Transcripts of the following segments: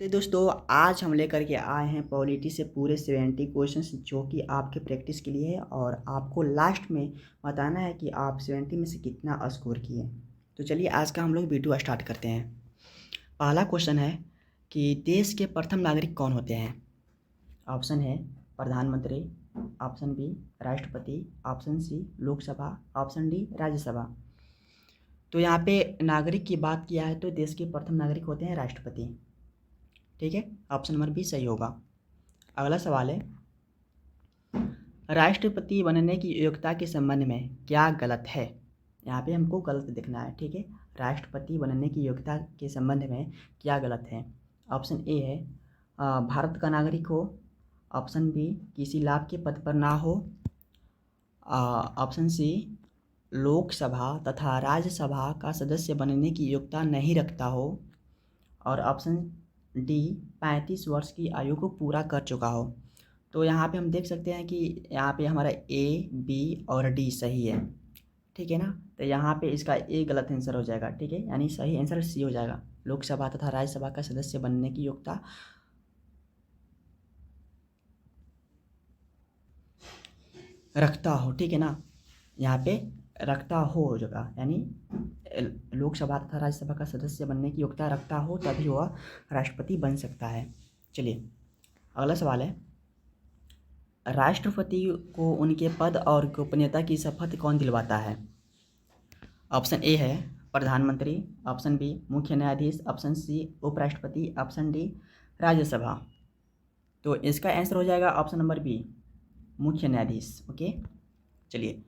तो दोस्तों आज हम लेकर के आए हैं पॉलिटी से पूरे 70 क्वेश्चंस जो कि आपके प्रैक्टिस के लिए है और आपको लास्ट में बताना है कि आप 70 में से कितना स्कोर किए। तो चलिए आज का हम लोग वीडियो स्टार्ट करते हैं। पहला क्वेश्चन है कि देश के प्रथम नागरिक कौन होते हैं। ऑप्शन है प्रधानमंत्री, ऑप्शन बी राष्ट्रपति, option C Lok Sabha, option D Rajya Sabha. तो यहाँ पे नागरिक की बात किया है तो देश के प्रथम नागरिक होते हैं राष्ट्रपति। ठीक है, ऑप्शन नंबर बी सही होगा। अगला सवाल है राष्ट्रपति बनने की योग्यता के संबंध में क्या गलत है। यहाँ पे हमको गलत देखना है। ठीक है, राष्ट्रपति बनने की योग्यता के संबंध में क्या गलत है। ऑप्शन ए है भारत का नागरिक हो, ऑप्शन बी किसी लाभ के पद पर ना हो, ऑप्शन सी लोकसभा तथा राज्यसभा का सदस्य बनने की योग्यता नहीं रखता हो, और ऑप्शन डी 35 वर्ष की आयु को पूरा कर चुका हो। तो यहाँ पे हम देख सकते हैं कि यहाँ पे हमारा ए, बी और डी सही है। ठीक है ना, तो यहाँ पे इसका ए गलत आंसर हो जाएगा। ठीक है, यानी सही आंसर सी हो जाएगा, लोकसभा तथा राज्यसभा का सदस्य बनने की योग्यता रखता हो। ठीक है ना, यहाँ पे रखता हो जगह, यानी लोकसभा तथा राज्यसभा का सदस्य बनने की योग्यता रखता हो तभी वह राष्ट्रपति बन सकता है। चलिए अगला सवाल है राष्ट्रपति को उनके पद और गोपनीयता की शपथ कौन दिलवाता है। ऑप्शन ए है प्रधानमंत्री, ऑप्शन बी मुख्य न्यायाधीश, ऑप्शन सी उपराष्ट्रपति, ऑप्शन डी राज्यसभा। तो इसका आंसर हो जाएगा ऑप्शन नंबर बी मुख्य न्यायाधीश। ओके, चलिए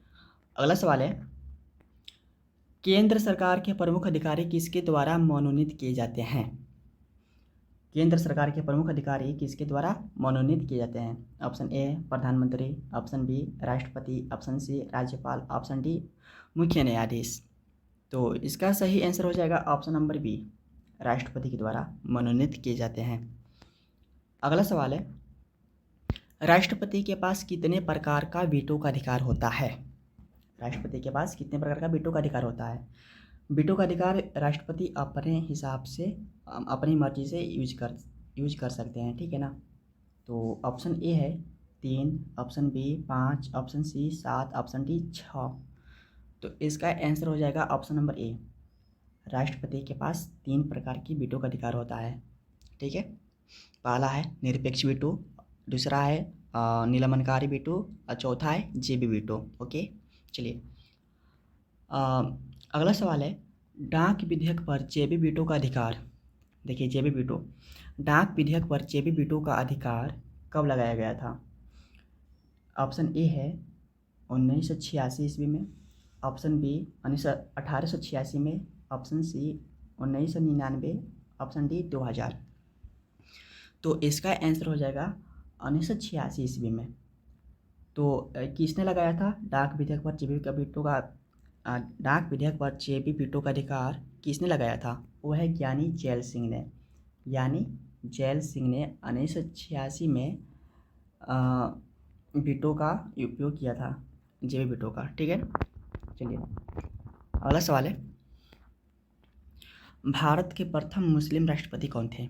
अगला सवाल है केंद्र सरकार के प्रमुख अधिकारी किसके द्वारा मनोनीत किए जाते हैं। केंद्र सरकार के प्रमुख अधिकारी किसके द्वारा मनोनीत किए जाते हैं। ऑप्शन ए प्रधानमंत्री, ऑप्शन बी राष्ट्रपति, ऑप्शन सी राज्यपाल, ऑप्शन डी मुख्य न्यायाधीश। तो इसका सही आंसर हो जाएगा ऑप्शन नंबर बी राष्ट्रपति के द्वारा मनोनीत किए जाते हैं। अगला सवाल है राष्ट्रपति के पास कितने प्रकार का वीटो का अधिकार होता है। राष्ट्रपति के पास कितने प्रकार का वीटो का अधिकार होता है। वीटो का अधिकार राष्ट्रपति अपने हिसाब से अपनी मर्जी से यूज कर सकते हैं। ठीक है ना, तो ऑप्शन ए है 3, option B 5, option C 7, option D 6। तो इसका आंसर हो जाएगा ऑप्शन नंबर ए राष्ट्रपति के पास 3 प्रकार की वीटो का अधिकार होता है। ठीक है, पहला है निरपेक्ष वीटो, दूसरा है निलंबनकारी वीटो और चौथा है जेबी वीटो। ओके, चलिए अगला सवाल है डाक विधेयक पर जेबी वीटो का अधिकार। देखिए जेबी वीटो, डाक विधेयक पर जेबी वीटो का अधिकार कब लगाया गया था। ऑप्शन ए है 1986 ईस्वी में, ऑप्शन बी 1886 में, ऑप्शन सी 1999, ऑप्शन डी 2000। तो इसका आंसर हो जाएगा 1986 ईस्वी में। तो किसने लगाया था डाक विधेयक पर जेबी वीटो का डाक विधेयक पर जेबी वीटो का अधिकार किसने लगाया था। वो है ज्ञानी जैल सिंह ने। यानी जैल सिंह ने 1986 में वीटो का उपयोग किया था, जेबी वीटो का। ठीक है, चलिए अगला सवाल है भारत के प्रथम मुस्लिम राष्ट्रपति कौन थे।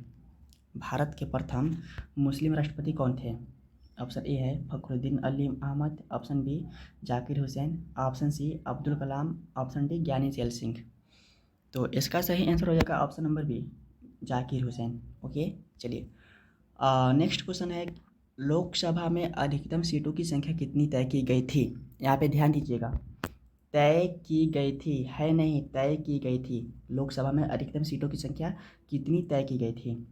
भारत के प्रथम मुस्लिम राष्ट्रपति कौन थे। ऑप्शन ए है Fakhruddin Ali Ahmed, option B Zakir Hussain, option C Abdul Kalam, option D Giani Zail Singh. तो इसका सही आंसर हो जाएगा option number B Zakir Hussain. Okay, चलिए नेक्स्ट क्वेश्चन है लोकसभा में अधिकतम सीटों की संख्या कितनी तय की गई थी। यहाँ पे ध्यान दीजिएगा, तय की गई थी है नहीं, तय की गई थी। लोकसभा में अधिकतम सीटों की संख्या कितनी तय की गई थी।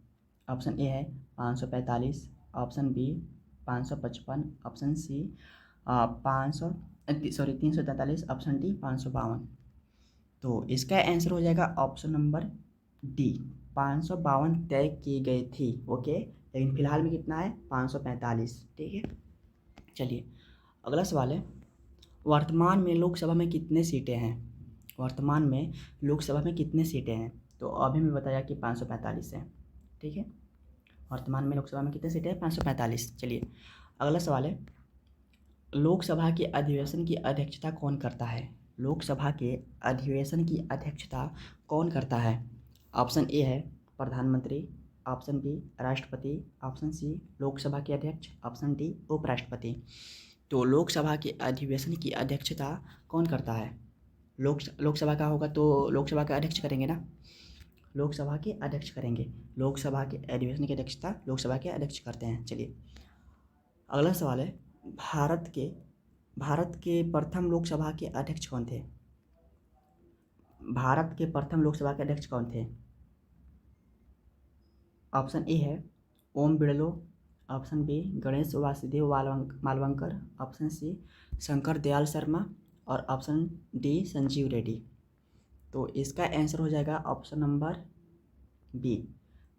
ऑप्शन ए है 545, option B 555, option C 343, option D 552। तो इसका आंसर हो जाएगा ऑप्शन नंबर डी 552 तय की गई थी। ओके, लेकिन फिलहाल में कितना है 545। ठीक है, चलिए अगला सवाल है वर्तमान में लोकसभा में कितने सीटें हैं। वर्तमान में लोकसभा में कितने सीटें हैं। तो अभी मैं बताया कि 545 है। ठीक है, वर्तमान में लोकसभा में कितने सीटें हैं 545। चलिए अगला सवाल है लोकसभा के अधिवेशन की अध्यक्षता कौन करता है। लोकसभा के अधिवेशन की अध्यक्षता कौन करता है। ऑप्शन ए है प्रधानमंत्री, ऑप्शन बी राष्ट्रपति, ऑप्शन सी लोकसभा के अध्यक्ष, ऑप्शन डी उपराष्ट्रपति। तो लोकसभा के अधिवेशन की अध्यक्षता कौन करता है? लोकसभा का होगा तो लोकसभा का अध्यक्ष करेंगे ना, लोकसभा के अध्यक्ष करेंगे। लोकसभा के अधिवेशन की अध्यक्षता लोकसभा के अध्यक्ष करते हैं। चलिए अगला सवाल है, भारत के प्रथम लोकसभा के अध्यक्ष कौन थे? भारत के प्रथम लोकसभा के अध्यक्ष कौन थे? ऑप्शन ए है Om Birla, option B Ganesh Vasudev Mavalankar, option C Shankar Dayal Sharma और ऑप्शन डी संजीव रेड्डी। तो इसका आंसर हो जाएगा option number B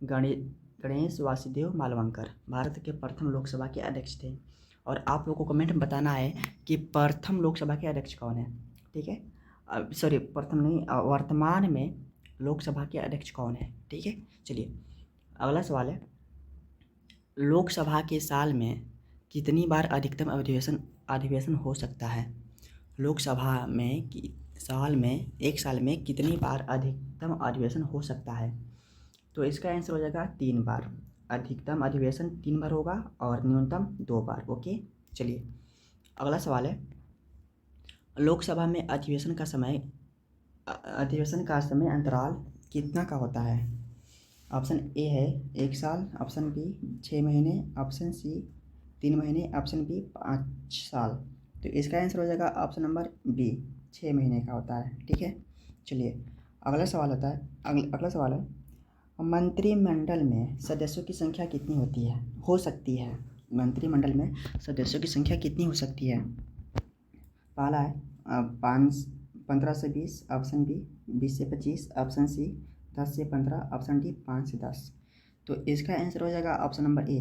Ganesh Vasudev Mavalankar Bharat के प्रथम लोकसभा के अध्यक्ष थे। और आप लोगों को कमेंट में बताना है कि प्रथम लोकसभा के अध्यक्ष कौन है, ठीक है? सॉरी प्रथम नहीं, वर्तमान में लोकसभा के अध्यक्ष कौन है, ठीक है? चलिए अगला सवाल है, लोकसभा के साल में कितनी बार अधिकतम अधिवेशन हो सकता है? लोकसभा में एक साल में कितनी बार अधिकतम अधिवेशन हो सकता है? तो इसका आंसर हो जाएगा 3 बार। अधिकतम अधिवेशन 3 बार होगा और न्यूनतम 2 बार। ओके चलिए अगला सवाल है, लोकसभा में अधिवेशन का समय अंतराल कितना का होता है? ऑप्शन ए है 1 साल, ऑप्शन बी 6 महीने, ऑप्शन सी 3 महीने, ऑप्शन बी 5 साल। तो इसका आंसर हो जाएगा ऑप्शन नंबर बी 6 महीने का होता है, ठीक है? चलिए अगला सवाल है, मंत्रिमंडल में सदस्यों की संख्या कितनी हो सकती है? मंत्रिमंडल में सदस्यों की संख्या कितनी हो सकती है? पहला है 15 से 20, ऑप्शन बी 20 से 25, ऑप्शन सी 10 से 15, ऑप्शन डी 5 से 10। तो इसका आंसर हो जाएगा ऑप्शन नंबर ए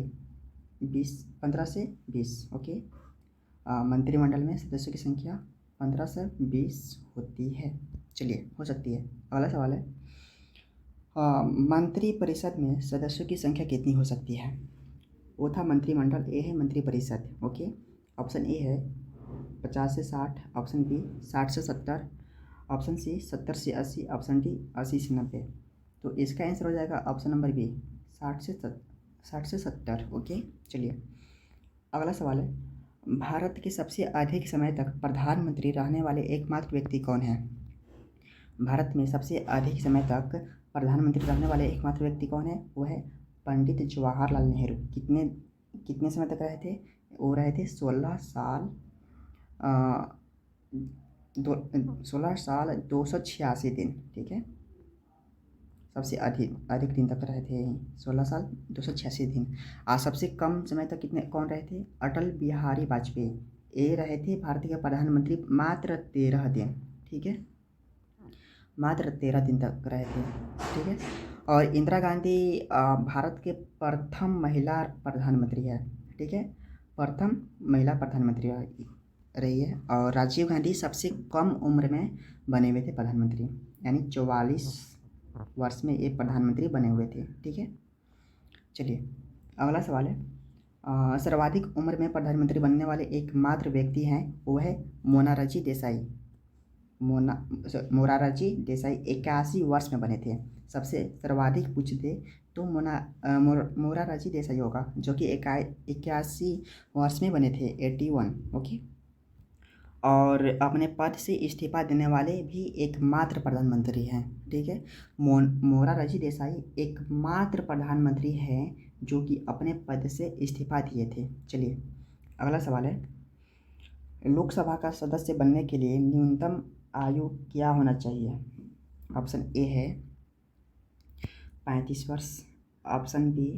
15 से 20। ओके मंत्रिमंडल में सदस्यों की संख्या 15 से 20 होती है। चलिए हो सकती है। अगला सवाल है, मंत्रिपरिषद में सदस्यों की संख्या कितनी हो सकती है? वो था मंत्रिमंडल, ए है मंत्रिपरिषद। ओके ऑप्शन ए है 50 से 60, ऑप्शन बी 60 से 70, ऑप्शन सी 70 से 80, ऑप्शन डी 80 से 90। तो इसका आंसर हो जाएगा ऑप्शन नंबर बी 60 से 70। ओके चलिए अगला सवाल है, भारत के सबसे अधिक समय तक प्रधानमंत्री रहने वाले एकमात्र व्यक्ति कौन है? भारत में सबसे अधिक समय तक प्रधानमंत्री रहने वाले एकमात्र व्यक्ति कौन है? वो है पंडित जवाहरलाल नेहरू। कितने समय तक रहे थे? वो रहे थे 16 साल 286 दिन, ठीक है? सबसे अधिक दिन तक रहे थे 16 साल 286 दिन। सबसे कम समय तक कौन रहे थे? अटल बिहारी वाजपेयी। ये रहे थे भारत के प्रधानमंत्री मात्र 13 दिन, ठीक है? मात्र 13 दिन तक रहे थे, ठीक है? और इंदिरा गांधी भारत के प्रथम महिला प्रधानमंत्री है, ठीक है? प्रथम महिला प्रधानमंत्री रही है। और राजीव गांधी सबसे कम उम्र में बने हुए थे प्रधानमंत्री, यानी 44 वर्ष में ये प्रधानमंत्री बने हुए थे, ठीक है? चलिए अगला सवाल है, सर्वाधिक उम्र में प्रधानमंत्री बनने वाले एकमात्र व्यक्ति हैं, वो है मोरारजी देसाई। मोरारजी देसाई 81 वर्ष में बने थे। सबसे सर्वाधिक पूछते तो मोरारजी देसाई होगा, जो कि 81 वर्ष में बने थे, 81। ओके और अपने पद से इस्तीफा देने वाले भी एकमात्र प्रधानमंत्री हैं, ठीक है? मोरारजी देसाई एकमात्र प्रधानमंत्री हैं जो कि अपने पद से इस्तीफा दिए थे। चलिए अगला सवाल है, लोकसभा का सदस्य बनने के लिए न्यूनतम आयु क्या होना चाहिए? ऑप्शन ए है 35 वर्ष, ऑप्शन बी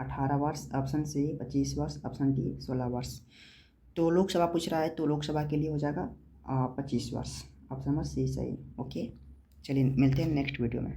18 वर्ष, ऑप्शन सी 25 वर्ष, ऑप्शन डी 16 वर्ष। तो लोकसभा पूछ रहा है तो लोकसभा के लिए हो जाएगा 25 वर्ष। ऑप्शन नंबर सी सही। ओके चलिए मिलते हैं नेक्स्ट वीडियो में।